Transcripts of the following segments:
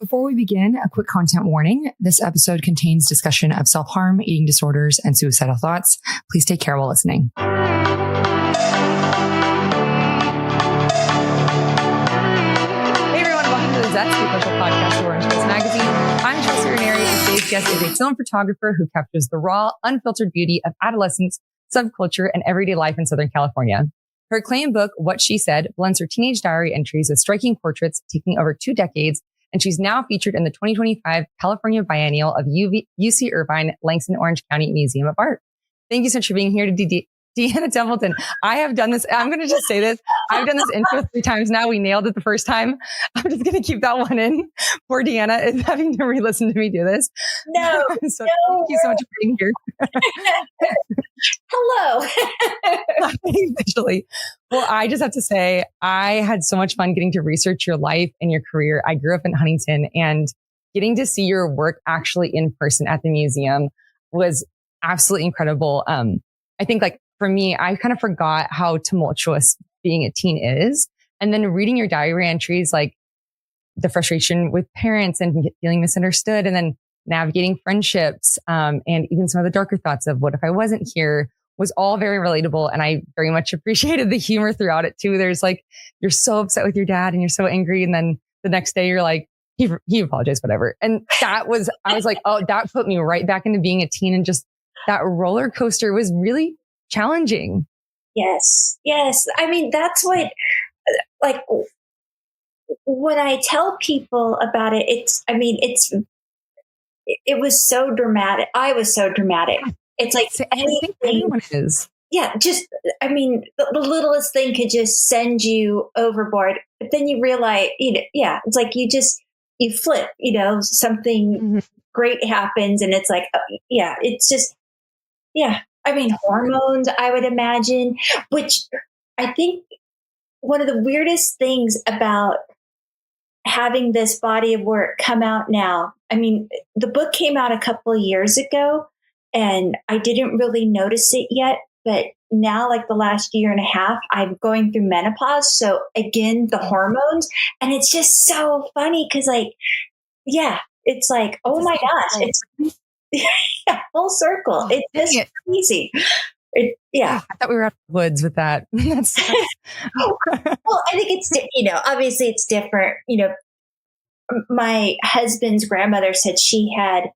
Before we begin, a quick content warning. This episode contains discussion of self-harm, eating disorders, and suicidal thoughts. Please take care while listening. Hey everyone, welcome to the Zesty Social Podcast of Orange Coast Magazine. I'm Chelsea Ranieri, and today's guest is a film photographer who captures the raw, unfiltered beauty of adolescence, subculture, and everyday life in Southern California. Her acclaimed book, What She Said, blends her teenage diary entries with striking portraits taking over 2 decades, and she's now featured in the 2025 California Biennial of UC Irvine, Langson, Orange County Museum of Art. Thank you so much for being here to Deanna Templeton. I have done this. I'm going to just say this. I've done this intro 3 times now. We nailed it the first time. I'm just going to keep that one in. Poor Deanna is having to re-listen to me do this. No. So thank you so much for being here. Hello. Officially. Well, I just have to say, I had so much fun getting to research your life and your career. I grew up in Huntington, and getting to see your work actually in person at the museum was absolutely incredible. I think, like, for me, I kind of forgot how tumultuous being a teen is. And then reading your diary entries, like the frustration with parents and feeling misunderstood, and then navigating friendships, and even some of the darker thoughts of what if I wasn't here, was all very relatable. And I very much appreciated the humor throughout it too. There's like, you're so upset with your dad and you're so angry. And then the next day you're like, he apologized, whatever. And I was like, oh, that put me right back into being a teen. And just that roller coaster was really challenging. Yes. I mean, that's what, like, when I tell people about it, it was so dramatic. I was so dramatic. It's like, I think anyone is. Yeah. Just, I mean, the littlest thing could just send you overboard. But then you realize, it's like you flip, something great happens, and it's like, it's just, I mean, hormones, I would imagine, which I think one of the weirdest things about having this body of work come out now, I mean, the book came out a couple of years ago and I didn't really notice it yet, but now, like the last year and a half, I'm going through menopause. So again, the hormones, and it's just so funny because, like, it's like, oh my gosh, it's full circle. It's just crazy. I thought we were out of the woods with that. Well, I think it's, obviously it's different. My husband's grandmother said she had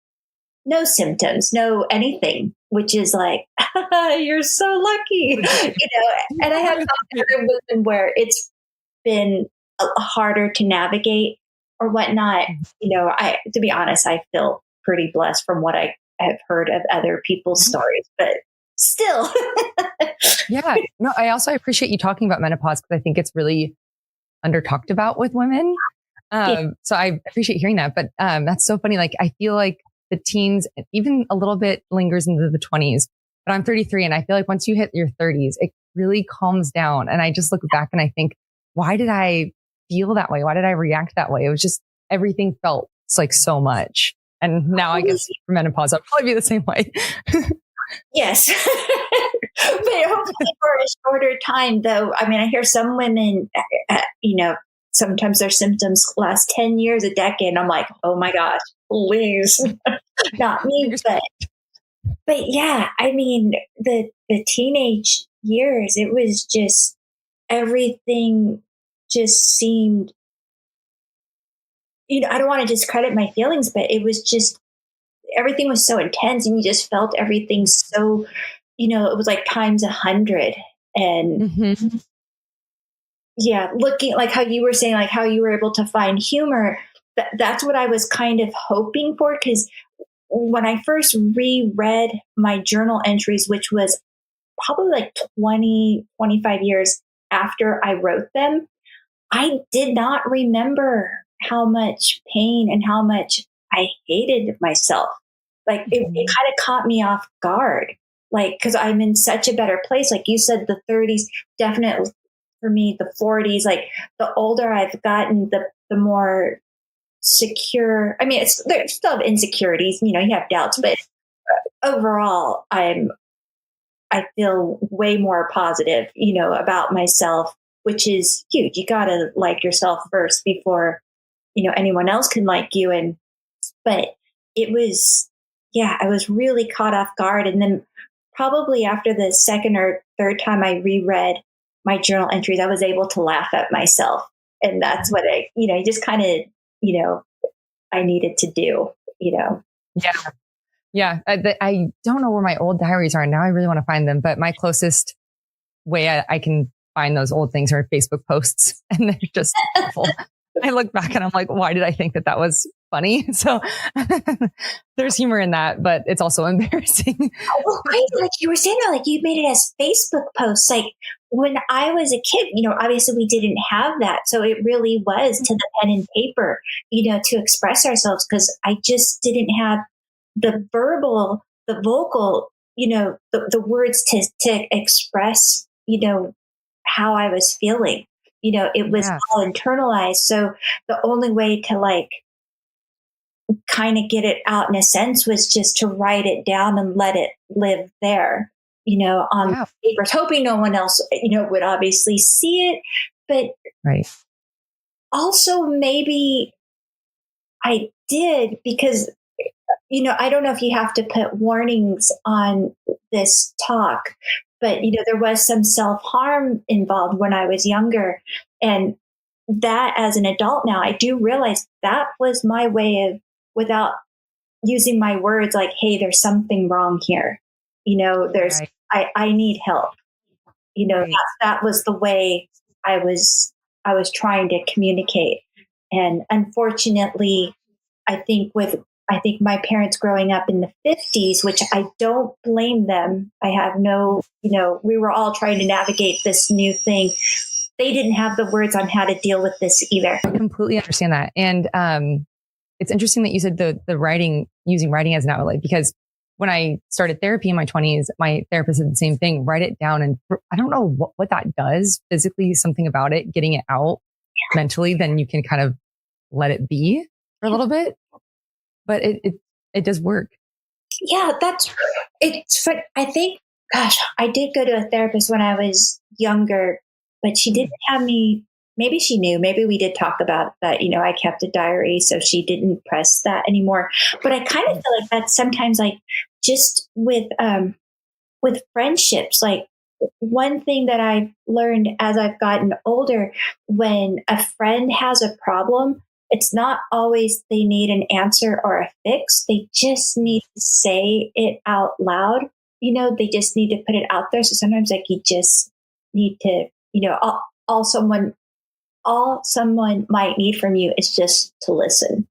no symptoms, no anything, which is like, you're so lucky, and I have other women where it's been harder to navigate or whatnot. To be honest, I feel pretty blessed from what I have heard of other people's stories, but still. Yeah. No, I also appreciate you talking about menopause because I think it's really under talked about with women. So I appreciate hearing that. But that's so funny. Like, I feel like the teens, even a little bit lingers into the 20s, but I'm 33. And I feel like once you hit your 30s, it really calms down. And I just look back and I think, why did I feel that way? Why did I react that way? It was just, everything felt like so much. And now I guess for menopause, I'll probably be the same way. Yes. But hopefully for a shorter time, though. I mean, I hear some women, sometimes their symptoms last 10 years, a decade. And I'm like, oh my gosh, please, not me. But yeah, I mean, the teenage years, it was just, everything just seemed, I don't want to discredit my feelings, but it was just, everything was so intense, and you just felt everything so, it was like times 100. And looking like how you were saying, like how you were able to find humor, that's what I was kind of hoping for. Because when I first reread my journal entries, which was probably like 20, 25 years after I wrote them, I did not remember how much pain and how much I hated myself. Like it kind of caught me off guard, like, because I'm in such a better place. Like you said, the 30s, definitely for me, the 40s, like the older I've gotten, the more secure. I mean, there's still insecurities, you have doubts, but overall, I feel way more positive, about myself, which is huge. You got to like yourself first before anyone else can like you. But it was, yeah, I was really caught off guard. And then probably after the second or third time I reread my journal entries, I was able to laugh at myself. And that's what I just kind of, I needed to do. Yeah. Yeah. I don't know where my old diaries are now. I really want to find them, but my closest way I can find those old things are Facebook posts, and they're just awful. I look back and I'm like, why did I think that was funny? So there's humor in that, but it's also embarrassing. Well, crazy, like you were saying, like you made it as Facebook posts. Like when I was a kid, obviously we didn't have that, so it really was to the pen and paper, to express ourselves, because I just didn't have the vocal, the words to express, how I was feeling. It was all internalized. So the only way to like kind of get it out in a sense was just to write it down and let it live there, on papers, hoping no one else, would obviously see it. But also maybe I did because, I don't know if you have to put warnings on this talk, but, there was some self-harm involved when I was younger. And that as an adult now, I do realize that was my way of, without using my words, like, hey, there's something wrong here. I need help. That was the way I was trying to communicate. And unfortunately, I think my parents growing up in the 50s, which I don't blame them. I have no, we were all trying to navigate this new thing. They didn't have the words on how to deal with this either. I completely understand that. And it's interesting that you said the writing, using writing as an outlet, because when I started therapy in my 20s, my therapist said the same thing, write it down. And I don't know what that does physically, something about it, getting it out mentally, then you can kind of let it be for a little bit. But it does work. Yeah, it's fun. I think, gosh, I did go to a therapist when I was younger, but she didn't have me. Maybe she knew. Maybe we did talk about that. I kept a diary, so she didn't press that anymore. But I kind of feel like that's sometimes like just with friendships. Like one thing that I've learned as I've gotten older, when a friend has a problem, it's not always they need an answer or a fix. They just need to say it out loud. They just need to put it out there. So sometimes like you just need to, all someone might need from you is just to listen.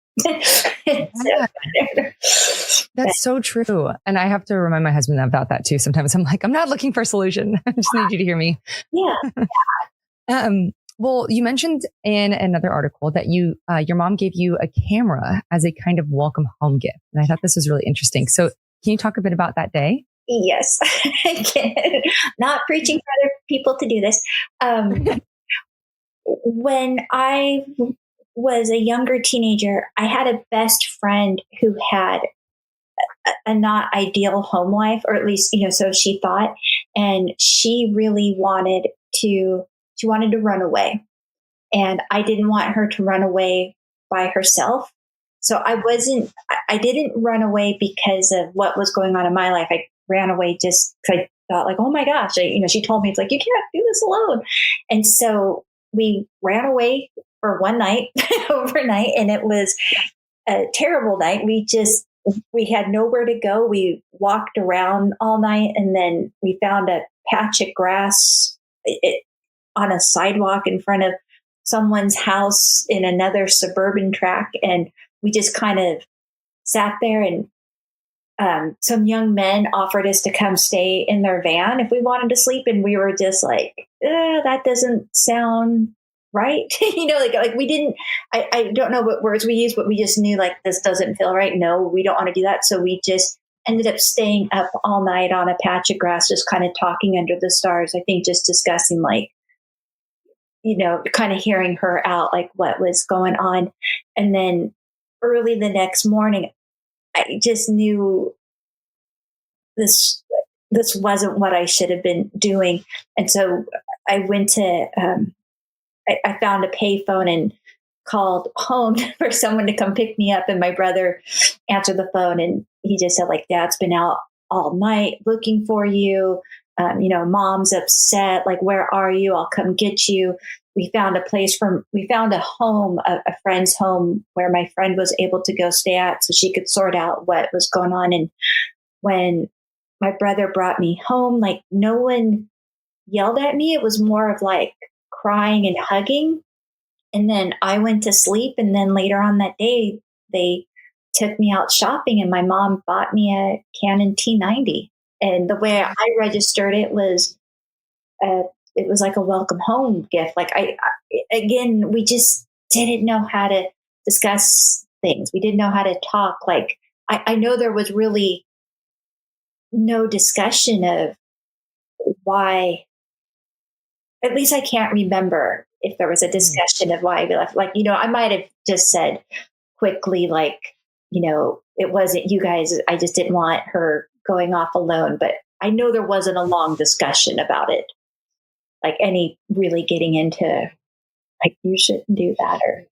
That's so true. And I have to remind my husband about that too. Sometimes I'm like, I'm not looking for a solution. I just need you to hear me. Yeah. Well, you mentioned in another article that your mom gave you a camera as a kind of welcome home gift. And I thought this was really interesting. So can you talk a bit about that day? Yes, I can. Not preaching for other people to do this. When I was a younger teenager, I had a best friend who had a not ideal home life, or at least, so she thought, and she really wanted to run away. And I didn't want her to run away by herself. So I didn't run away because of what was going on in my life. I ran away just because I thought like, oh my gosh, she told me, it's like, you can't do this alone. And so we ran away for one night overnight, and it was a terrible night. We had nowhere to go. We walked around all night, and then we found a patch of grass on a sidewalk in front of someone's house in another suburban tract. And we just kind of sat there, and some young men offered us to come stay in their van if we wanted to sleep. And we were just like, that doesn't sound right. Like we didn't, I don't know what words we used, but we just knew like, this doesn't feel right. No, we don't want to do that. So we just ended up staying up all night on a patch of grass, just kind of talking under the stars. I think just discussing like, kind of hearing her out, like what was going on. And then early the next morning, I just knew this wasn't what I should have been doing. And so I went to, I found a payphone and called home for someone to come pick me up, and my brother answered the phone, and he just said, like, Dad's been out all night looking for you. Mom's upset. Like, where are you? I'll come get you. We found a home, a friend's home where my friend was able to go stay at so she could sort out what was going on. And when my brother brought me home, like, no one yelled at me. It was more of like crying and hugging. And then I went to sleep. And then later on that day, they took me out shopping, and my mom bought me a Canon T90. And the way I registered it was like a welcome home gift. Like again, we just didn't know how to discuss things. We didn't know how to talk. Like I know there was really no discussion of why. At least I can't remember if there was a discussion of why we left. Like, I might have just said quickly, like, it wasn't you guys. I just didn't want her going off alone. But I know there wasn't a long discussion about it. Like any really getting into, like, you shouldn't do that or.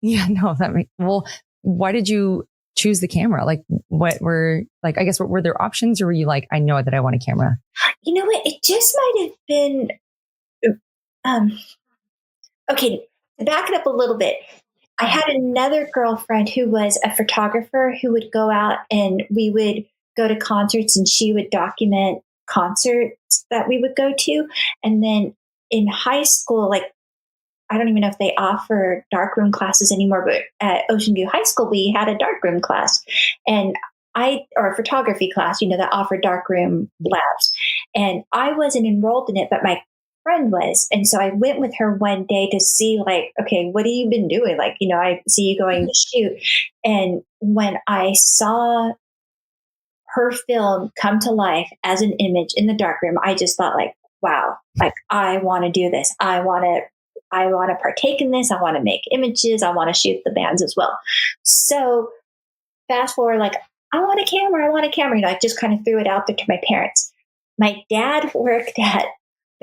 Yeah, no, well, why did you choose the camera? Like, what were, like, I guess, what were there options, or were you like, I know that I want a camera? You know what? It just might have been, okay, to back it up a little bit. I had another girlfriend who was a photographer who would go out, and we would go to concerts, and she would document concerts that we would go to. And then in high school, like, I don't even know if they offer darkroom classes anymore, but at Ocean View High School, we had a darkroom class, or a photography class, that offered darkroom labs. And I wasn't enrolled in it, but my friend was. And so I went with her one day to see, like, okay, what have you been doing? Like, I see you going to shoot. And when I saw her film come to life as an image in the darkroom, I just thought, like, wow, like, I want to do this. I want to partake in this. I want to make images. I want to shoot the bands as well. So fast forward, like, I want a camera. I just kind of threw it out there to my parents. My dad worked at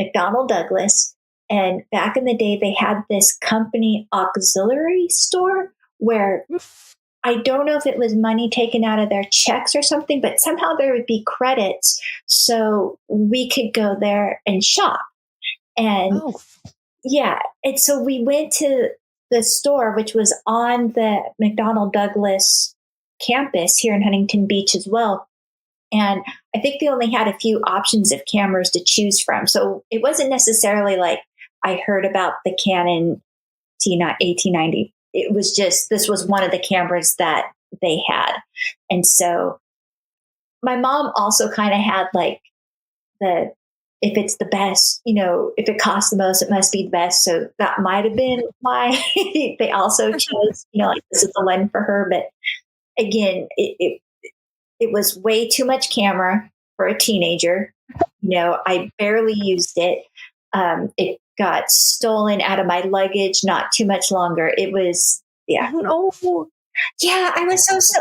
McDonnell Douglas. And back in the day, they had this company auxiliary store where I don't know if it was money taken out of their checks or something, but somehow there would be credits. So we could go there and shop. And yeah. And so we went to the store, which was on the McDonnell Douglas campus here in Huntington Beach as well. And I think they only had a few options of cameras to choose from. So it wasn't necessarily like I heard about the Canon AT90. It was just, this was one of the cameras that they had. And so my mom also kind of had like if it's the best, if it costs the most, it must be the best. So that might have been why they also chose, like, this is the one for her. But again, it was way too much camera for a teenager. I barely used it. It got stolen out of my luggage not too much longer. It was, yeah. Oh, yeah, I was so.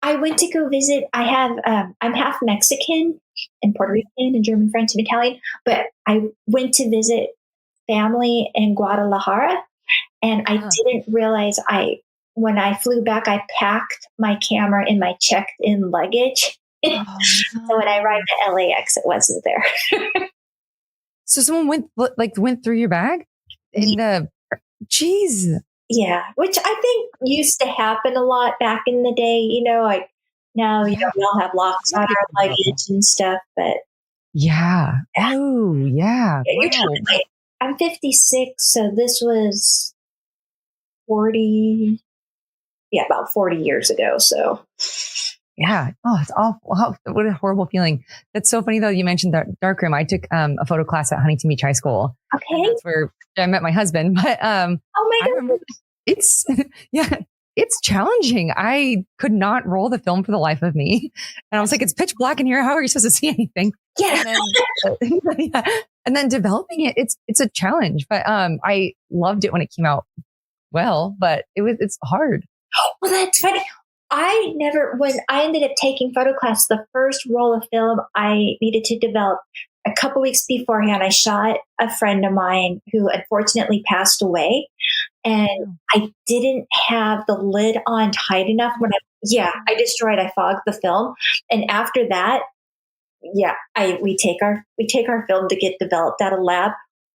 I went to go visit. I'm half Mexican and Puerto Rican and German, French, and Italian, but I went to visit family in Guadalajara, and I didn't realize when I flew back, I packed my camera in my checked-in luggage. So when I arrived at LAX, it wasn't there. So someone went through your bag Jeez. Yeah, which I think used to happen a lot back in the day. Like now, we all have locks on our luggage and stuff, but yeah. Oh, yeah. You're talking like, I'm 56, so this was 40. Yeah, about 40 years ago. So, yeah. Oh, it's awful. What a horrible feeling. That's so funny, though. You mentioned that darkroom. I took a photo class at Huntington Beach High School. Okay. That's where I met my husband. But oh my God. It's it's challenging. I could not roll the film for the life of me. And I was like, it's pitch black in here. How are you supposed to see anything? Yeah. And then developing it's a challenge. But I loved it when it came out well, but it's hard. Well, that's funny. When I ended up taking photo class, the first roll of film I needed to develop a couple weeks beforehand, I shot a friend of mine who unfortunately passed away. And I didn't have the lid on tight enough I destroyed, I fogged the film. And after that, we take our film to get developed at a lab.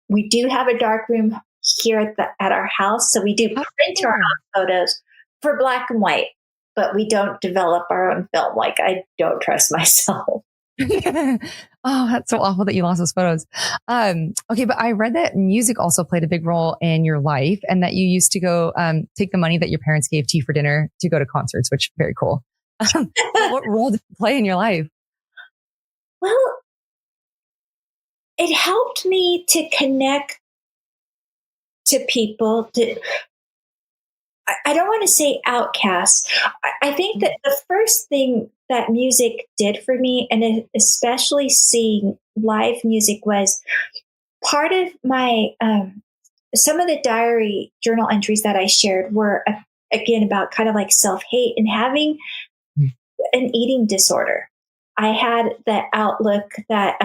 We do have a dark room here at our house. So we do print our own photos for black and white, but we don't develop our own film. Like, I don't trust myself. Oh, that's so awful that you lost those photos. Okay, but I read that music also played a big role in your life, and that you used to go take the money that your parents gave to you for dinner to go to concerts, which is very cool. What role did it play in your life? Well, it helped me to connect to people. I don't want to say outcasts. I think that the first thing that music did for me, and especially seeing live music, was part of my, some of the diary journal entries that I shared were, again, about kind of like self-hate and having an eating disorder. I had the outlook that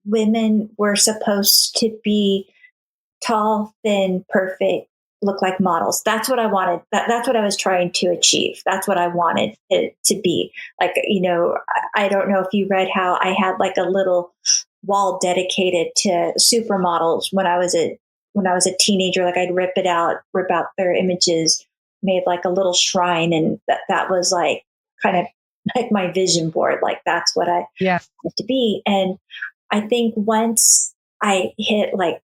women were supposed to be tall, thin, perfect, look like models. That's what I wanted. That's what I was trying to achieve. That's what I wanted it to be. Like, I don't know if you read how I had like a little wall dedicated to supermodels when I was a teenager. Like, I'd rip out their images, made like a little shrine, and that was like kind of like my vision board. Like, that's what I wanted to be. And I think once I hit like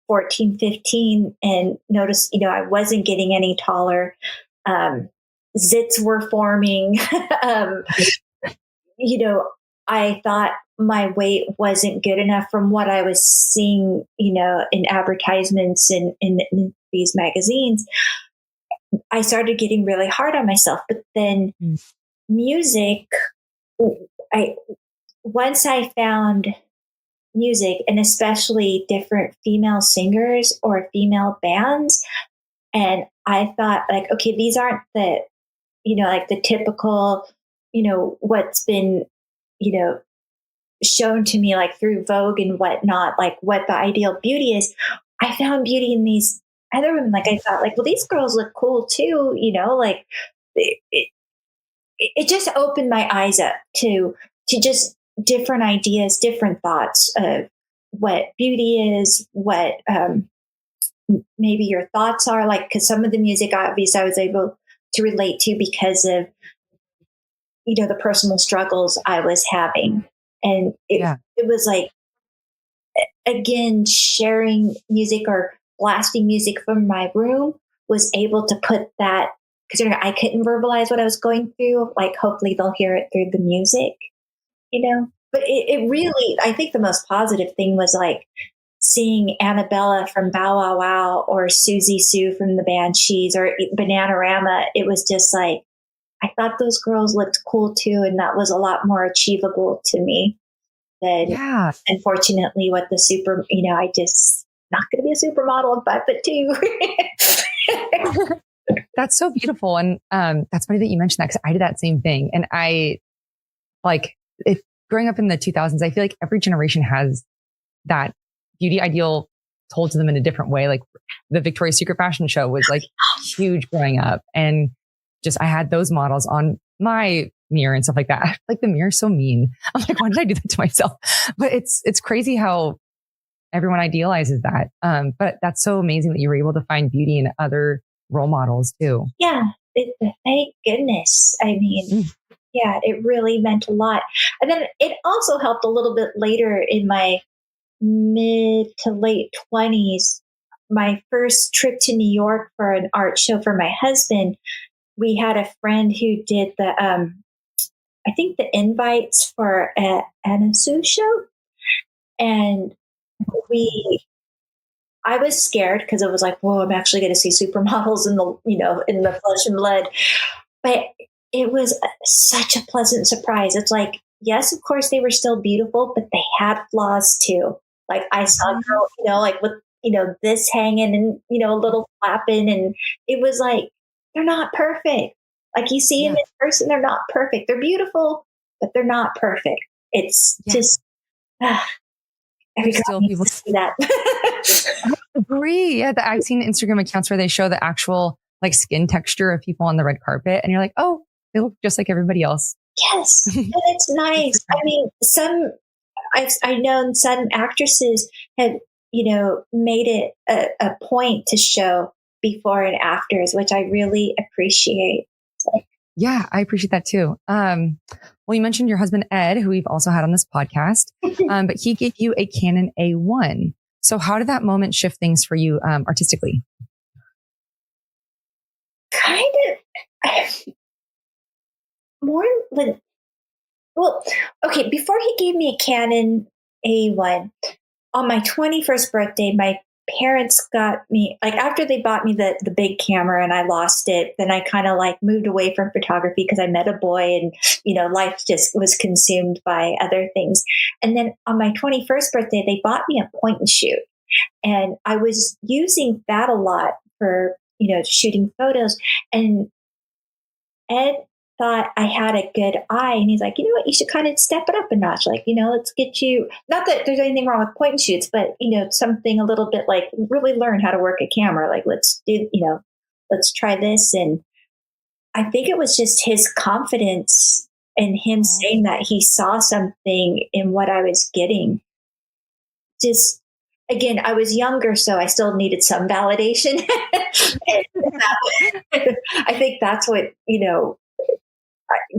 14, 15 and noticed, I wasn't getting any taller. Zits were forming. I thought my weight wasn't good enough from what I was seeing, in advertisements and in these magazines. I started getting really hard on myself. But then music, once I found music, and especially different female singers or female bands, and I thought, like, okay, these aren't the, like the typical, what's been, shown to me like through Vogue and whatnot, like what the ideal beauty is. I found beauty in these other women. Like, I thought, like, well, these girls look cool too, like it just opened my eyes up to just different ideas, different thoughts of what beauty is, what maybe your thoughts are like, because some of the music, obviously, I was able to relate to because of, the personal struggles I was having. And it was like, again, sharing music or blasting music from my room was able to put that, because I couldn't verbalize what I was going through. Like, hopefully they'll hear it through the music, But it really, I think the most positive thing was like seeing Annabella from Bow Wow Wow or Susie Sue from the Banshees or Bananarama. It was just like, I thought those girls looked cool too. And that was a lot more achievable to me than, unfortunately, what the I just not going to be a supermodel at 5'2". That's so beautiful. And that's funny that you mentioned that, because I did that same thing. And I growing up in the 2000s, I feel like every generation has that beauty ideal told to them in a different way. Like, the Victoria's Secret fashion show was like huge growing up. And just, I had those models on my mirror and stuff like that. Like, the mirror's so mean. I'm like, why did I do that to myself? But it's crazy how everyone idealizes that. But that's so amazing that you were able to find beauty in other role models too. Yeah. Thank goodness. I mean, it really meant a lot. And then it also helped a little bit later in my mid to late 20s. My first trip to New York for an art show for my husband, we had a friend who did the, I think the invites for an Anasu show. And I was scared because it was like, whoa, I'm actually going to see supermodels in the flesh and blood. But it was such a pleasant surprise. It's like, yes, of course they were still beautiful, but they had flaws too. Like, I saw a girl, like with, this hanging and, a little flapping. And it was like, they're not perfect. Like, you see them in person, they're not perfect. They're beautiful, but they're not perfect. It's just, every girl needs to see that. Agree. Yeah, I've seen Instagram accounts where they show the actual like skin texture of people on the red carpet, and you're like, oh, they look just like everybody else. Yes, and it's nice. I mean, I've known some actresses have, made it a point to show before and afters, which I really appreciate. It's like, Yeah, I appreciate that too. Well, you mentioned your husband, Ed, who we've also had on this podcast, but he gave you a Canon A1. So how did that moment shift things for you artistically? kind of more like, well, okay, before he gave me a Canon A1, on my 21st birthday, my parents got me, like after they bought me the big camera and I lost it, then I kind of like moved away from photography because I met a boy and, life just was consumed by other things. And then on my 21st birthday, they bought me a point and shoot. And I was using that a lot for, shooting photos. And Ed thought I had a good eye, and he's like, you know what, you should kind of step it up a notch. Like, let's get you, not that there's anything wrong with point and shoots, but, something a little bit like really learn how to work a camera. Like, let's do, let's try this. And I think it was just his confidence and him saying that he saw something in what I was getting. Just, again, I was younger, so I still needed some validation. I think that's what,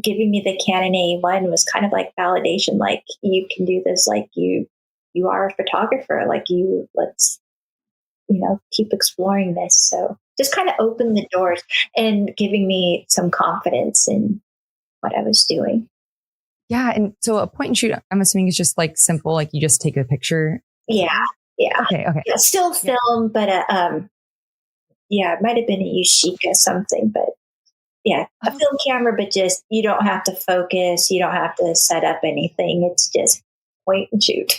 giving me the Canon A1 was kind of like validation, like you can do this, like you are a photographer, like let's, keep exploring this. So just kind of opened the doors and giving me some confidence in what I was doing. Yeah. And so a point and shoot, I'm assuming is just like simple, like you just take a picture. Yeah. Yeah. Okay. Yeah, still film, but it might have been a Yashica something, but yeah, a film camera, but just you don't have to focus, you don't have to set up anything. It's just point and shoot.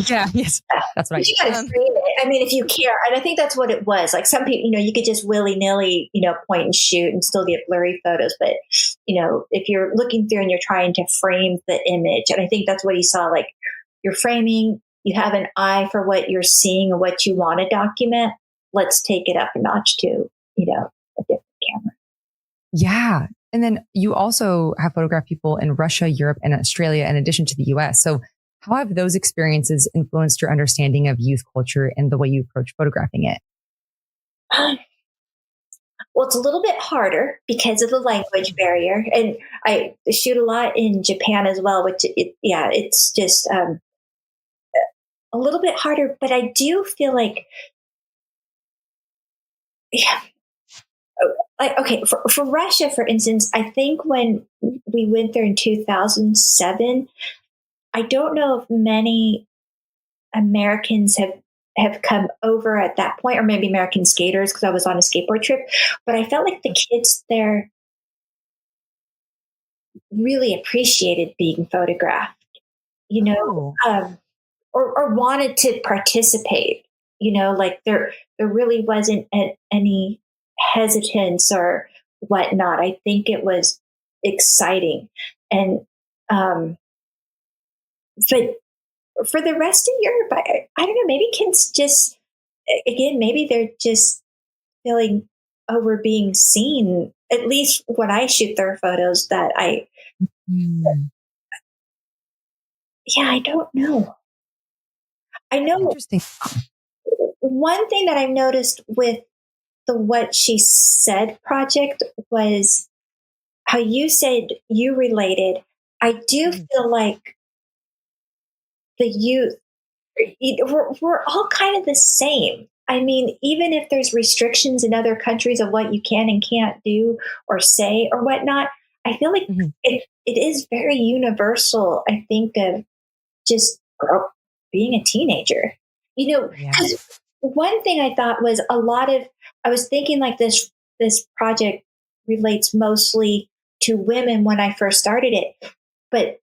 Yeah, yes, that's right. But you got to frame it. I mean, if you care, and I think that's what it was. Like some people, you could just willy nilly, point and shoot and still get blurry photos. But if you're looking through and you're trying to frame the image, and I think that's what he saw. Like you're framing, you have an eye for what you're seeing and what you want to document. Let's take it up a notch to, a different camera. Yeah. And then you also have photographed people in Russia, Europe, and Australia, in addition to the US. So how have those experiences influenced your understanding of youth culture and the way you approach photographing it? Well, it's a little bit harder because of the language barrier. And I shoot a lot in Japan as well, which it's just a little bit harder. But I do feel like, yeah. Okay, for Russia, for instance, I think when we went there in 2007, I don't know if many Americans have come over at that point, or maybe American skaters, because I was on a skateboard trip. But I felt like the kids there really appreciated being photographed, or wanted to participate. Like there really wasn't any hesitance or whatnot. I think it was exciting. And but for the rest of Europe, I don't know, maybe kids just, again, maybe they're just feeling over being seen, at least when I shoot their photos that I don't know. I know Interesting. one thing that I've noticed with the What She Said project was how you said you related. I do feel like the youth, we're all kind of the same. I mean, even if there's restrictions in other countries of what you can and can't do or say or whatnot, I feel like it is very universal. I think of just being a teenager, because one thing I thought was I was thinking like this project relates mostly to women when I first started it. But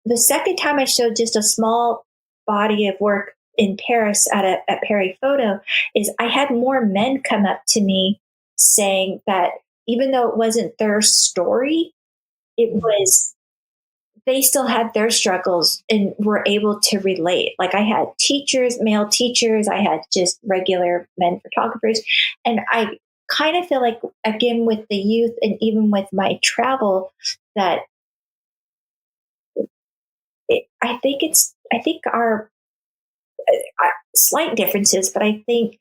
the second time I showed just a small body of work in Paris at Perry Photo is I had more men come up to me saying that even though it wasn't their story, it was they still had their struggles and were able to relate. Like I had teachers, male teachers, I had just regular men photographers. And I kind of feel like, again, with the youth and even with my travel, that I think our slight differences, but I think,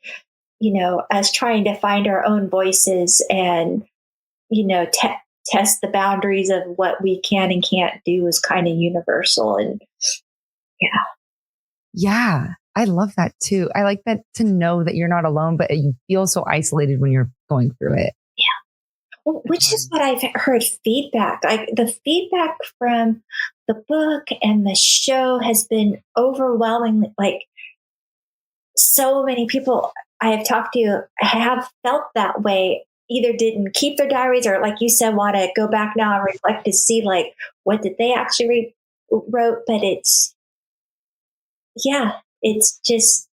as trying to find our own voices and, test the boundaries of what we can and can't do is kind of universal. And yeah. Yeah. I love that too. I like that, to know that you're not alone, but you feel so isolated when you're going through it. Yeah. Well, which is what I've heard feedback. Like the feedback from the book and the show has been overwhelmingly, like, so many people I have talked to have felt that way, either didn't keep their diaries or, like you said, want to go back now and reflect to see, like, what did they actually wrote. But it's just,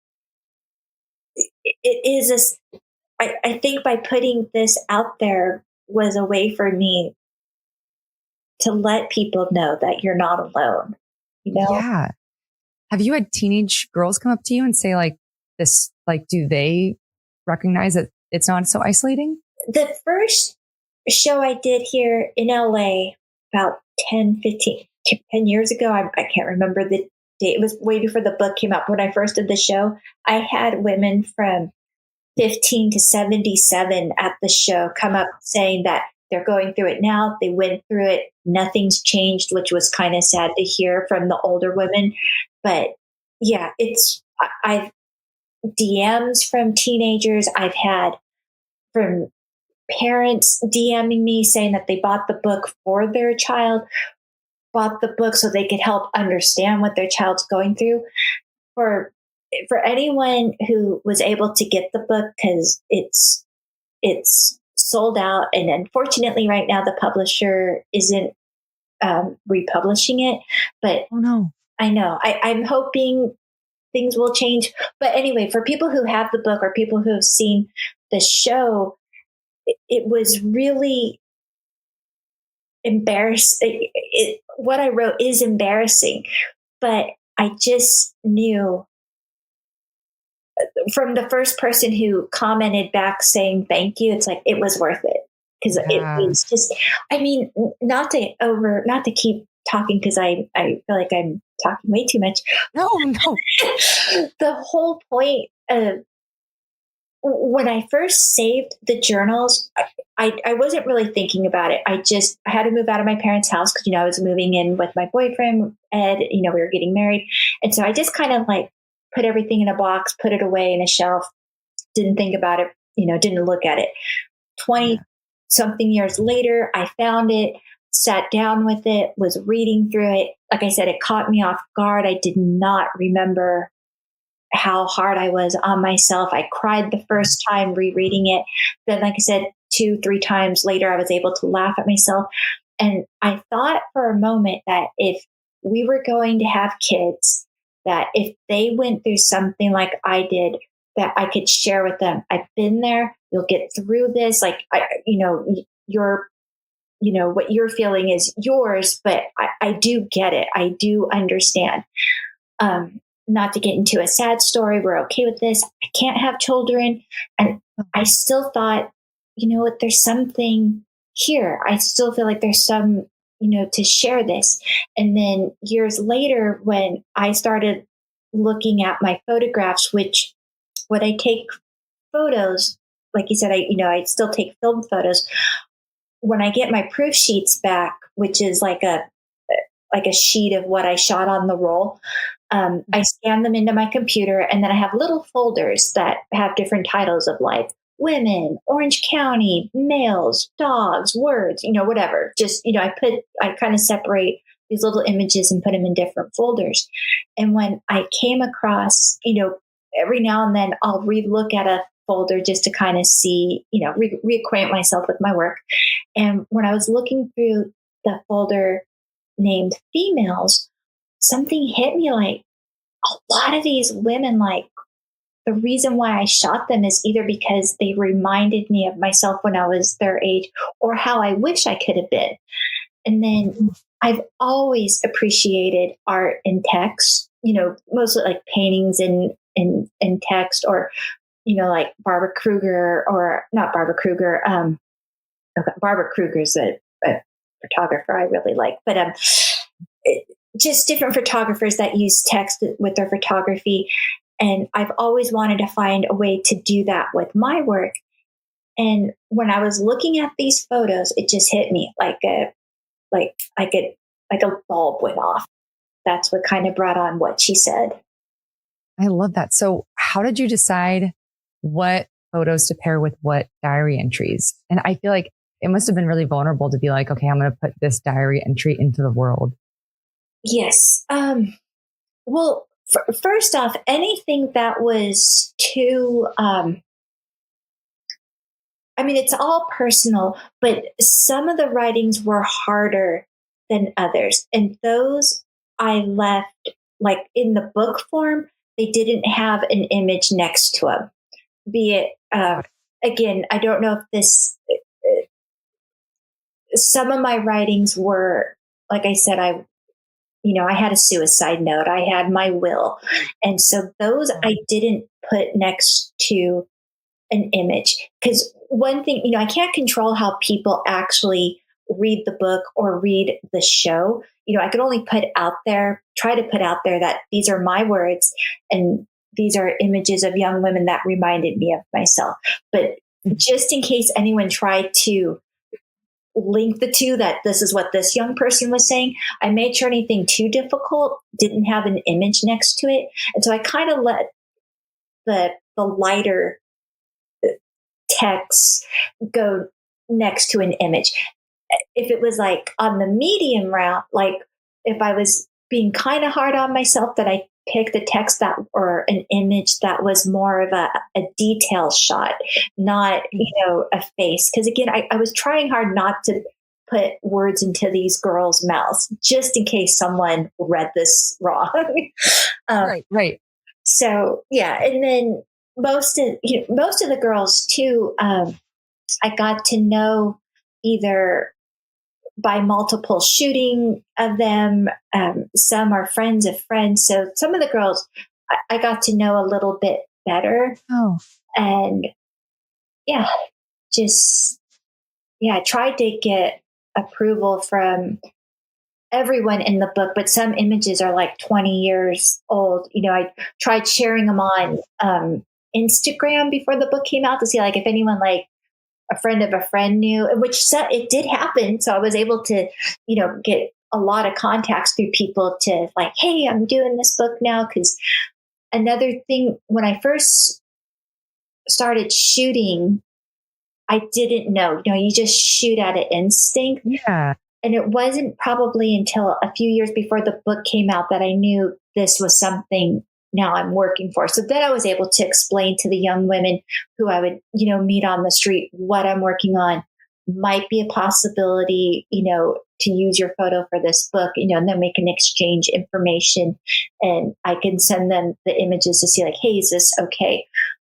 it is a, I think by putting this out there was a way for me to let people know that you're not alone, Yeah. Have you had teenage girls come up to you and say like this, like, do they recognize that it's not so isolating? The first show I did here in LA about 10 years ago, I can't remember the date. It was way before the book came out. When I first did the show, I had women from 15 to 77 at the show come up saying that they're going through it now. They went through it. Nothing's changed, which was kind of sad to hear from the older women. But yeah, I've DMs from teenagers. I've had from parents DMing me saying that they bought the book for their child, bought the book so they could help understand what their child's going through. For anyone who was able to get the book, because it's sold out, and unfortunately right now the publisher isn't republishing it. But Oh no. I know I'm hoping things will change. But anyway, for people who have the book or people who have seen the show, it was really embarrassing. What I wrote is embarrassing, but I just knew from the first person who commented back saying thank you, it's like it was worth it, because it was just, I mean, not to keep talking, because I feel like I'm talking way too much. No. The whole point of when I first saved the journals, I wasn't really thinking about it. I had to move out of my parents' house because, I was moving in with my boyfriend, Ed, we were getting married. And so I just kind of like put everything in a box, put it away in a shelf, didn't think about it, didn't look at it. 20 something years later, I found it, sat down with it, was reading through it. Like I said, it caught me off guard. I did not remember how hard I was on myself. I cried the first time rereading it. Then, like I said, 2-3 times later, I was able to laugh at myself. And I thought for a moment that if we were going to have kids, that if they went through something like I did, that I could share with them. I've been there. You'll get through this. Like, what you're feeling is yours, but I do get it. I do understand. Not to get into a sad story. We're okay with this. I can't have children. And I still thought, what, there's something here. I still feel like there's some, to share this. And then years later, when I started looking at my photographs, which when I take photos, like you said, I still take film photos. When I get my proof sheets back, which is like a sheet of what I shot on the roll, I scan them into my computer, and then I have little folders that have different titles of like women, Orange County, males, dogs, words, whatever. Just, I kind of separate these little images and put them in different folders. And when I came across, every now and then I'll relook at a folder just to kind of see, reacquaint myself with my work. And when I was looking through the folder named females, something hit me, like a lot of these women, like the reason why I shot them is either because they reminded me of myself when I was their age, or how I wish I could have been. And then I've always appreciated art in text, mostly like paintings in text, or, like Barbara Kruger, or not Barbara Kruger. Okay, Barbara Kruger's a photographer I really like, but just different photographers that use text with their photography. And I've always wanted to find a way to do that with my work. And when I was looking at these photos, it just hit me like a bulb went off. That's what kind of brought on what she said. I love that. So how did you decide what photos to pair with what diary entries? And I feel like it must have been really vulnerable to be like, okay, I'm going to put this diary entry into the world. Yes. Well, first off, anything that was too, it's all personal, but some of the writings were harder than others. And those I left, like in the book form, they didn't have an image next to them. Be it, again, I don't know if some of my writings were, like I said, I had a suicide note, I had my will. And so those I didn't put next to an image, because one thing, I can't control how people actually read the book or read the show. I could only try to put out there that these are my words and these are images of young women that reminded me of myself. But just in case anyone tried to link the two, that this is what this young person was saying, I made sure anything too difficult didn't have an image next to it. And so I kind of let the lighter text go next to an image. If it was like on the medium route, like if I was being kind of hard on myself, that I picked a text that, or an image that was more of a detail shot, not, a face. Because again, I was trying hard not to put words into these girls' mouths, just in case someone read this wrong. Right. So yeah, and then most of the girls too, I got to know either by multiple shooting of them. Some are friends of friends. So some of the girls I got to know a little bit better. Oh, And yeah, I tried to get approval from everyone in the book, but some images are like 20 years old. I tried sharing them on Instagram before the book came out to see like if anyone, like a friend of a friend, knew, which it did happen. So I was able to, get a lot of contacts through people to like, hey, I'm doing this book now. Because another thing, when I first started shooting, I didn't know, you just shoot out of instinct. yeah. And it wasn't probably until a few years before the book came out that I knew this was something now I'm working for. So then I was able to explain to the young women who I would, meet on the street, what I'm working on might be a possibility, to use your photo for this book, and then we can exchange information and I can send them the images to see like, hey, is this okay?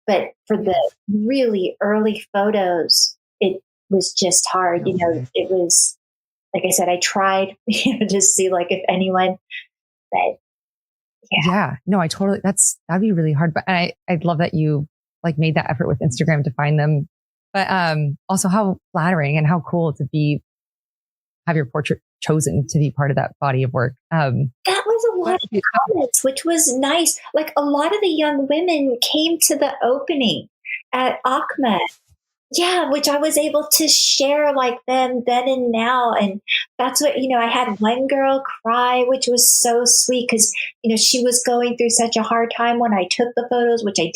But for the really early photos, it was just hard. It was, like I said, I tried, to see like if anyone, but yeah, no, that'd be really hard. But I love that you like made that effort with Instagram to find them. But also how flattering and how cool to have your portrait chosen to be part of that body of work. That was a lot of comments, which was nice. Like a lot of the young women came to the opening at ACMA. Yeah, which I was able to share like them then and now. And that's what, I had one girl cry, which was so sweet because, she was going through such a hard time when I took the photos, which I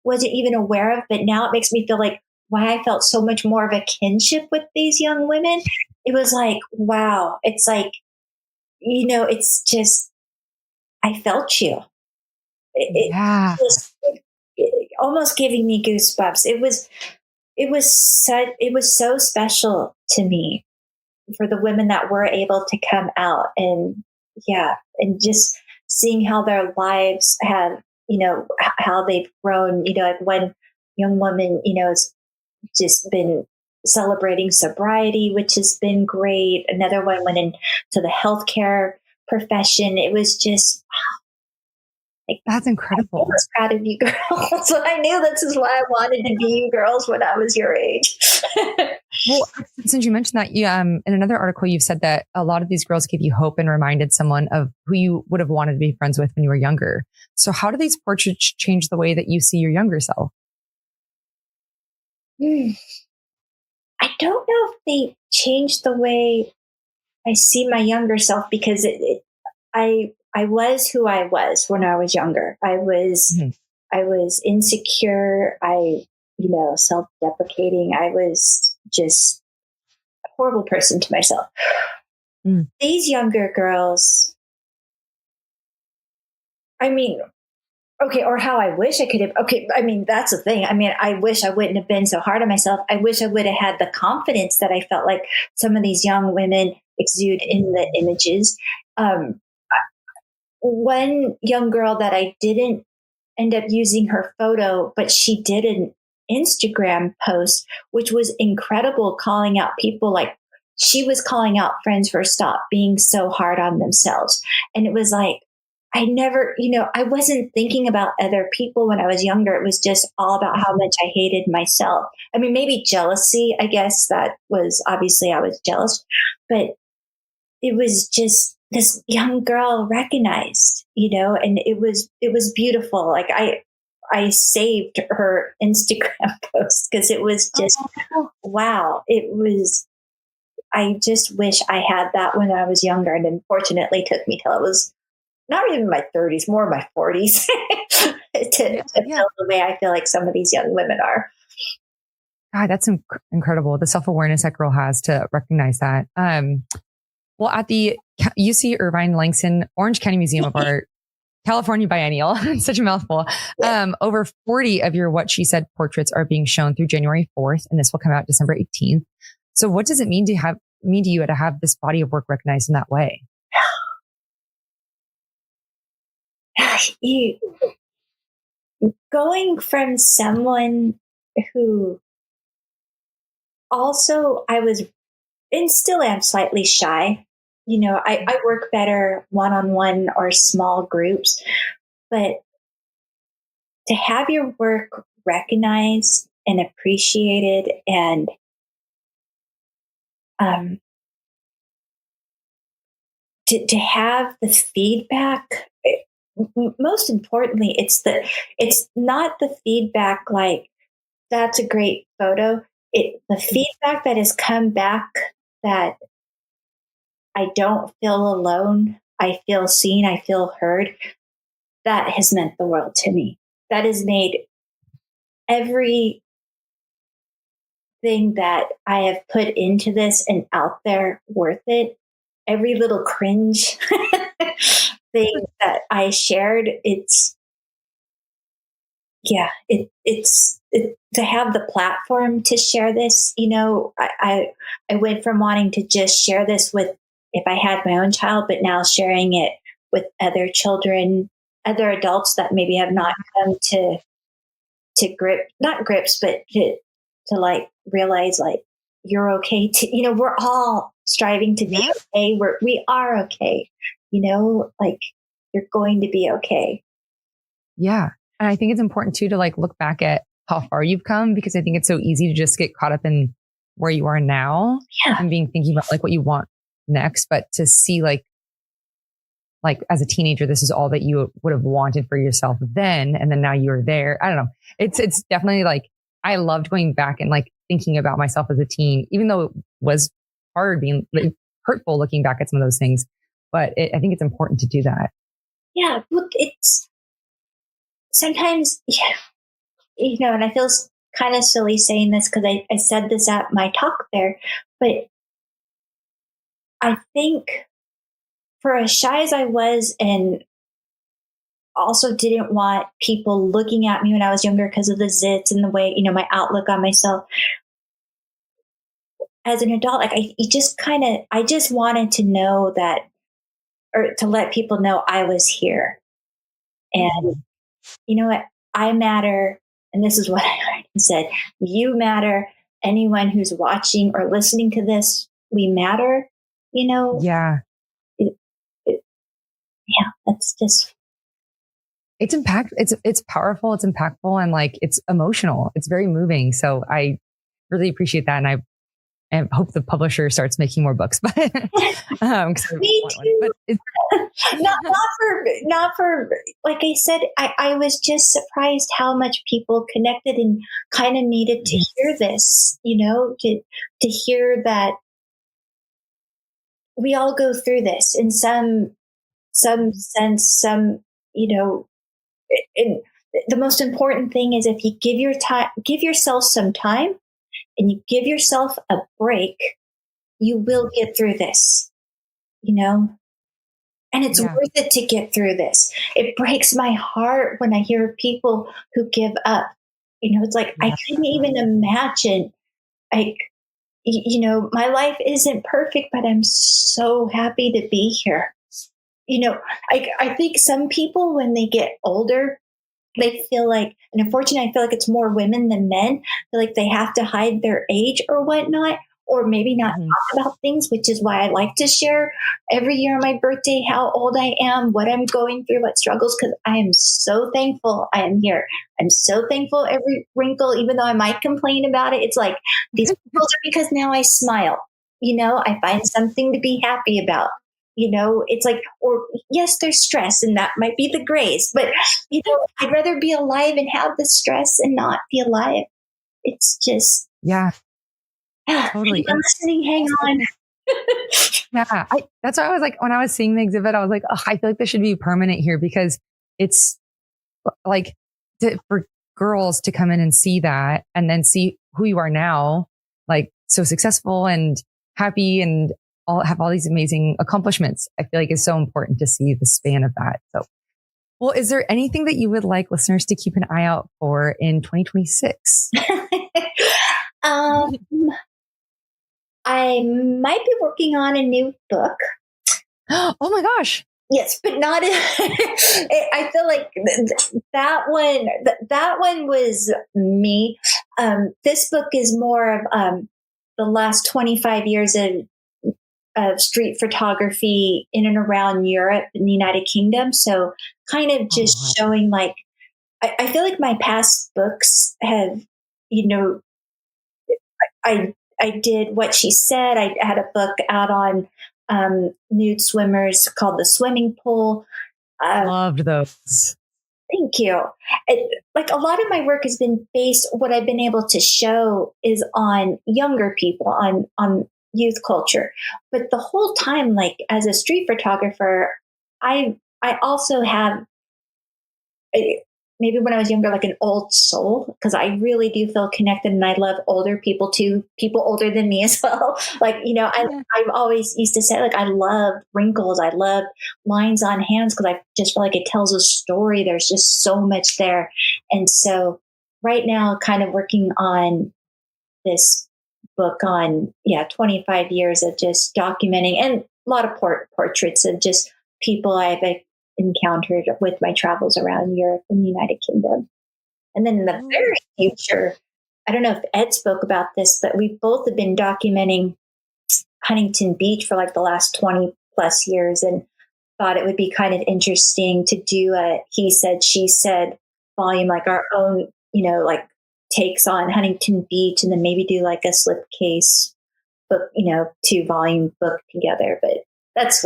wasn't even aware of. But now it makes me feel like why I felt so much more of a kinship with these young women. It was like, wow, it's like, it's just, I felt you. Yeah. It almost giving me goosebumps. It was so special to me for the women that were able to come out and just seeing how their lives have, how they've grown, like one young woman, has just been celebrating sobriety, which has been great. Another one went into the healthcare profession. It was just like, That's I incredible. was proud of you girls. So I knew this is why I wanted to be you girls when I was your age. Well, since you mentioned that, in another article, you've said that a lot of these girls gave you hope and reminded someone of who you would have wanted to be friends with when you were younger. So how do these portraits change the way that you see your younger self? I don't know if they changed the way I see my younger self, because I was who I was when I was younger. I was insecure. Self-deprecating. I was just a horrible person to myself. These younger girls, I mean, okay, or how I wish I could have. Okay, I mean, that's the thing. I mean, I wish I wouldn't have been so hard on myself. I wish I would have had the confidence that I felt like some of these young women exude in the images. One young girl that I didn't end up using her photo, but she did an Instagram post, which was incredible, calling out people. Like, she was calling out friends for stop being so hard on themselves. And it was like, I never, I wasn't thinking about other people when I was younger. It was just all about how much I hated myself. I mean, maybe jealousy, I guess that was, obviously I was jealous, but it was just this young girl recognized, and it was beautiful. Like, I saved her Instagram post because it was just, wow. I just wish I had that when I was younger. And unfortunately, it took me till I was not even my 30s, more my 40s to feel the way I feel like some of these young women are. God, that's incredible. The self-awareness that girl has to recognize that. Well, at the UC Irvine Langson Orange County Museum of Art, California Biennial, such a mouthful. Over 40 of your What She Said portraits are being shown through January 4th, and this will come out December 18th. So what does it mean to you to have this body of work recognized in that way? Going from someone who also, I was and still am slightly shy. I work better one-on-one or small groups, but to have your work recognized and appreciated, and to have the feedback, most importantly, it's not the feedback like, that's a great photo. The feedback that has come back, that I don't feel alone, I feel seen, I feel heard, that has meant the world to me. That has made everything that I have put into this and out there worth it. Every little cringe thing that I shared, it's to have the platform to share this. I went from wanting to just share this with, if I had my own child, but now sharing it with other children, other adults that maybe have not come to not grips, but to like realize, like, you're okay to, we're all striving to be okay. We are okay, like, you're going to be okay. Yeah. And I think it's important too to like look back at how far you've come, because I think it's so easy to just get caught up in where you are now and thinking about like what you want next, but to see like as a teenager, this is all that you would have wanted for yourself then. And then now you're there. I don't know. It's definitely like, I loved going back and like thinking about myself as a teen, even though it was hard, being hurtful looking back at some of those things. But I think it's important to do that. Yeah. Look, it's sometimes, and I feel kind of silly saying this because I said this at my talk there, but I think for as shy as I was, and also didn't want people looking at me when I was younger because of the zits and the way, my outlook on myself. As an adult, like I just wanted to know that, or to let people know I was here. And you know what? I matter. And this is what I said: you matter. anyone who's watching or listening to this, we matter, Yeah. it, it, yeah, that's just, It's it's powerful, it's impactful, and like it's emotional. It's very moving. So I really appreciate that. And hope the publisher starts making more books, but me too. But it's, not for, like I said, I was just surprised how much people connected and kind of needed to hear this, to hear that we all go through this in some sense, and the most important thing is if you give yourself some time and you give yourself a break, you will get through this, and it's worth it to get through this. It breaks my heart when I hear people who give up. It's like, I couldn't even imagine, like, my life isn't perfect, but I'm so happy to be here. I think some people, when they get older, they feel like, and unfortunately, I feel like it's more women than men, feel like they have to hide their age or whatnot, or maybe not talk about things, which is why I like to share every year on my birthday how old I am, what I'm going through, what struggles, because I am so thankful I am here. I'm so thankful every wrinkle, even though I might complain about it. It's like these wrinkles are because now I smile. I find something to be happy about. It's like, or yes, there's stress, and that might be the grace, but I'd rather be alive and have the stress and not be alive. It's just, totally. I'm listening. Hang on. That's why I was like, when I was seeing the exhibit, I was like, I feel like this should be permanent here, because it's like for girls to come in and see that and then see who you are now, like so successful and happy and have all these amazing accomplishments. I feel like it's so important to see the span of that. So, well, is there anything that you would like listeners to keep an eye out for in 2026? I might be working on a new book. Oh my gosh. Yes, but not. I feel like that one was me. This book is more of the last 25 years of street photography in and around Europe and the United Kingdom. So kind of just showing, like, I feel like my past books have, I did What She Said. I had a book out on nude swimmers called The Swimming Pool. Loved those. Thank you. Like, a lot of my work has been based, what I've been able to show is on younger people, on youth culture. But the whole time, like, as a street photographer, I also have, maybe when I was younger, like an old soul, because I really do feel connected, and I love older people too, people older than me as well. Like, I've always used to say, like, I love wrinkles. I love lines on hands, because I just feel like it tells a story. There's just so much there. And so right now, kind of working on this book on, 25 years of just documenting, and a lot of portraits of just people I've encountered with my travels around Europe and the United Kingdom. And then in the very future, I don't know if Ed spoke about this, but we both have been documenting Huntington Beach for like the last 20 plus years, and thought it would be kind of interesting to do a He Said, She Said volume, like our own, like takes on Huntington Beach, and then maybe do like a slipcase book, 2-volume book together. But that's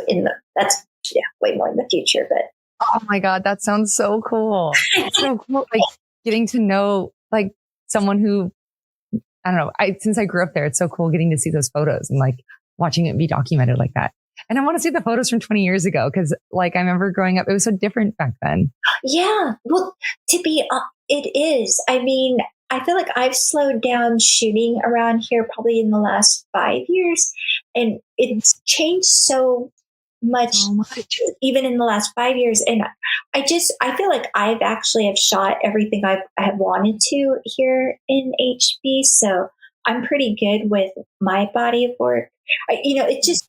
way more in the future. But oh my God, that sounds so cool. It's so cool. Like getting to know like someone who, I don't know, since I grew up there, it's so cool getting to see those photos and like watching it be documented like that. And I want to see the photos from 20 years ago, because like I remember growing up, it was so different back then. Yeah. Well, it is. I mean, I feel like I've slowed down shooting around here probably in the last 5 years, and it's changed so much, even in the last 5 years. And I feel like I've actually have shot everything I have wanted to here in HB. So I'm pretty good with my body of work. It's just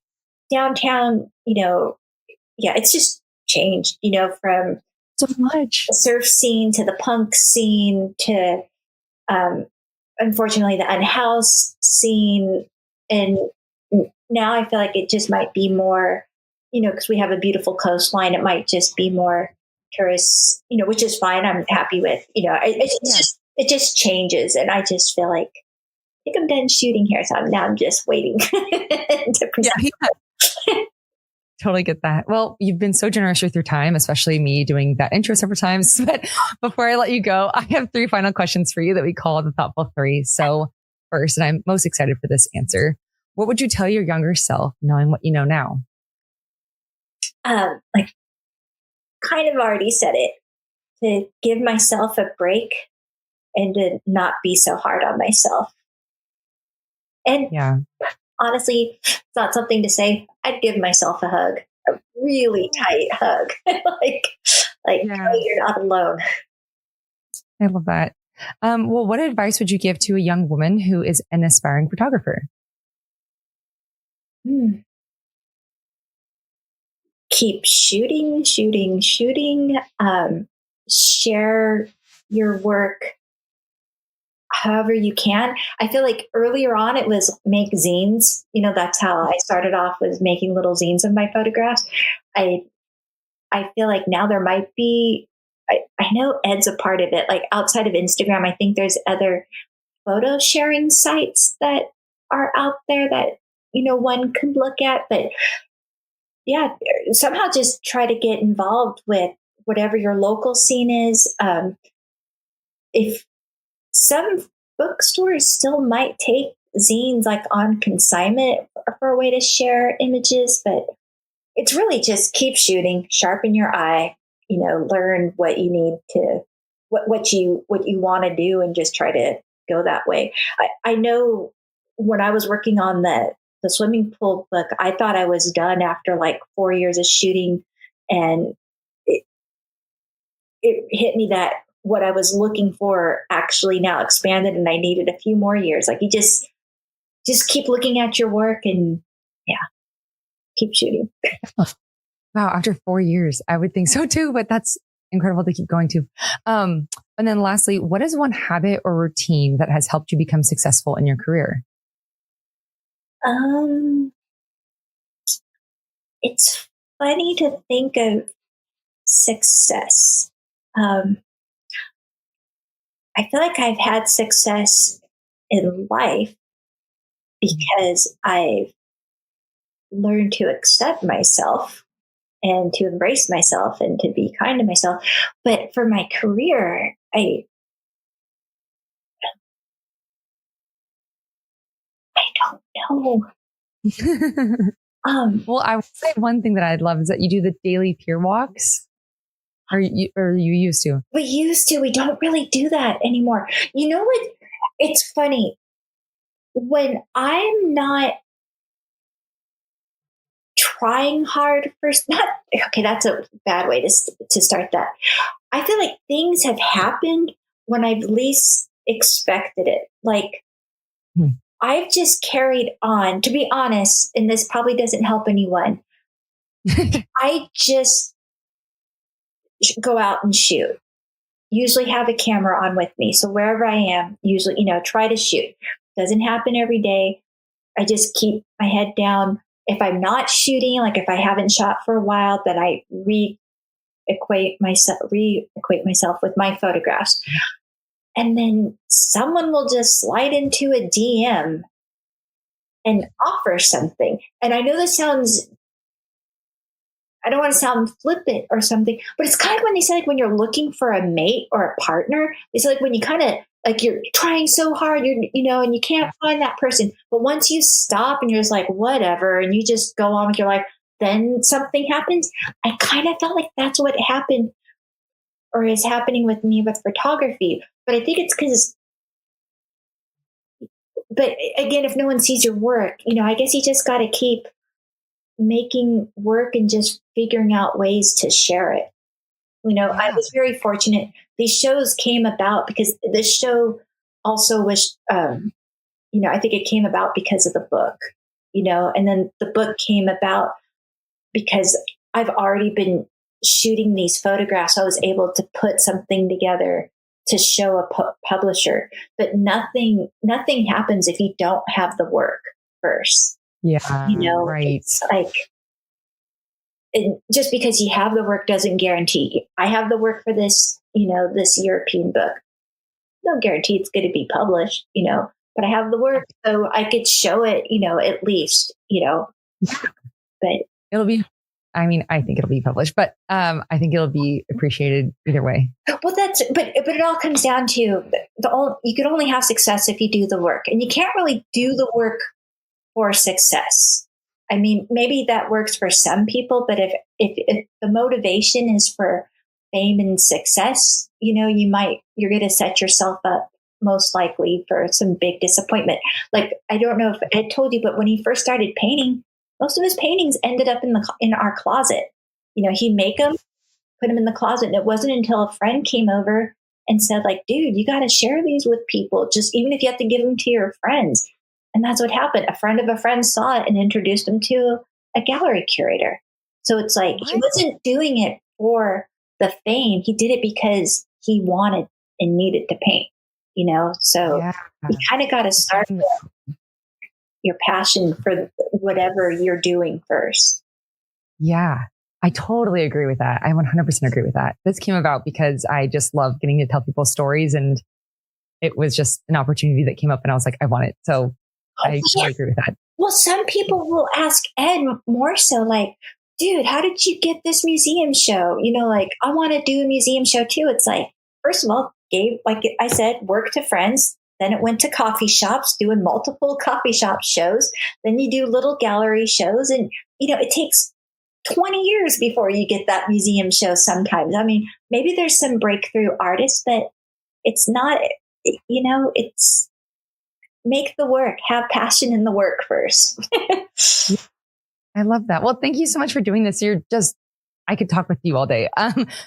downtown, it's just changed, from so much the surf scene to the punk scene to, unfortunately the unhoused scene. And now I feel like it just might be more, because we have a beautiful coastline, it might just be more tourists, which is fine. I'm happy with, it just changes. And I just feel like, I think I'm done shooting here. So now I'm just waiting to present. Yeah. Totally get that. Well, you've been so generous with your time, especially me doing that intro several times. But before I let you go, I have 3 final questions for you that we call the Thoughtful 3. So first, and I'm most excited for this answer, what would you tell your younger self knowing what you know now? Like kind of already said it, to give myself a break and to not be so hard on myself. And honestly, it's not something to say. I'd give myself a hug, a really tight hug. You're not alone. I love that. Well, what advice would you give to a young woman who is an aspiring photographer? Keep shooting. Share your work however you can. I feel like earlier on it was make zines. That's how I started off, was making little zines of my photographs. I feel like now there might be, I know Ed's a part of it. Like outside of Instagram, I think there's other photo sharing sites that are out there that, one could look at. But yeah, somehow just try to get involved with whatever your local scene is. If some bookstores still might take zines like on consignment for a way to share images, but it's really just keep shooting, sharpen your eye, learn what you need to, what you want to do, and just try to go that way. I know when I was working on the swimming pool book, I thought I was done after like 4 years of shooting, and it hit me that what I was looking for actually now expanded, and I needed a few more years. Like you just keep looking at your work and keep shooting. Wow. After 4 years, I would think so too, but that's incredible to keep going to. And then lastly, what is one habit or routine that has helped you become successful in your career? It's funny to think of success. I feel like I've had success in life because I've learned to accept myself and to embrace myself and to be kind to myself. But for my career, I don't know. Well, I would say one thing that I'd love is that you do the daily peer walks. Or you used to? We used to. We don't really do that anymore. You know what? It's funny. When I'm not trying hard that's a bad way to start that. I feel like things have happened when I've least expected it. Like I've just carried on, to be honest, and this probably doesn't help anyone. I just go out and shoot. Usually have a camera on with me. So wherever I am, usually, try to shoot. Doesn't happen every day. I just keep my head down. If I'm not shooting, like if I haven't shot for a while, then I re-equate myself with my photographs. And then someone will just slide into a DM and offer something. And I know this sounds, I don't want to sound flippant or something, but it's kind of when they say like when you're looking for a mate or a partner, it's like when you kind of like you're trying so hard, and you can't find that person. But once you stop and you're just like, whatever, and you just go on with your life, then something happens. I kind of felt like that's what happened or is happening with me with photography. But I think it's because, but again, if no one sees your work, I guess you just got to keep making work and just figuring out ways to share it. I was very fortunate. These shows came about because this show also was, I think it came about because of the book, and then the book came about because I've already been shooting these photographs. So I was able to put something together to show a publisher, but nothing happens if you don't have the work first. Yeah. Right. It's like, and just because you have the work doesn't guarantee. I have the work for this, this European book. No guarantee it's going to be published, but I have the work, so I could show it, at least, but it'll be, I think it'll be published, but I think it'll be appreciated either way. Well, but it all comes down to you can only have success if you do the work, and you can't really do the work for success. Maybe that works for some people, but if the motivation is for fame and success, you're going to set yourself up most likely for some big disappointment. Like, I don't know if I told you, but when he first started painting, most of his paintings ended up in our closet. He'd make them, put them in the closet. And it wasn't until a friend came over and said, like, dude, you got to share these with people, just even if you have to give them to your friends. And that's what happened. A friend of a friend saw it and introduced him to a gallery curator. So it's like, he wasn't doing it for the fame. He did it because he wanted and needed to paint, so you kind of got to start with your passion for whatever you're doing first. Yeah, I totally agree with that. I 100% agree with that. This came about because I just love getting to tell people stories, and it was just an opportunity that came up, and I was like, I want it. So I totally agree with that. Well, some people will ask Ed more so, like, dude, how did you get this museum show? Like, I want to do a museum show too. It's like, first of all, gave, like I said, work to friends. Then it went to coffee shops, doing multiple coffee shop shows. Then you do little gallery shows. And, it takes 20 years before you get that museum show sometimes. Maybe there's some breakthrough artists, but it's not, it's make the work, have passion in the work first. I love that. Well, thank you so much for doing this. I could talk with you all day.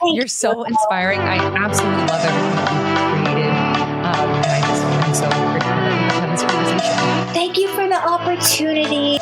You're so inspiring. I absolutely love everything that you've created. And I'm so grateful that we have this conversation. Thank you for the opportunity.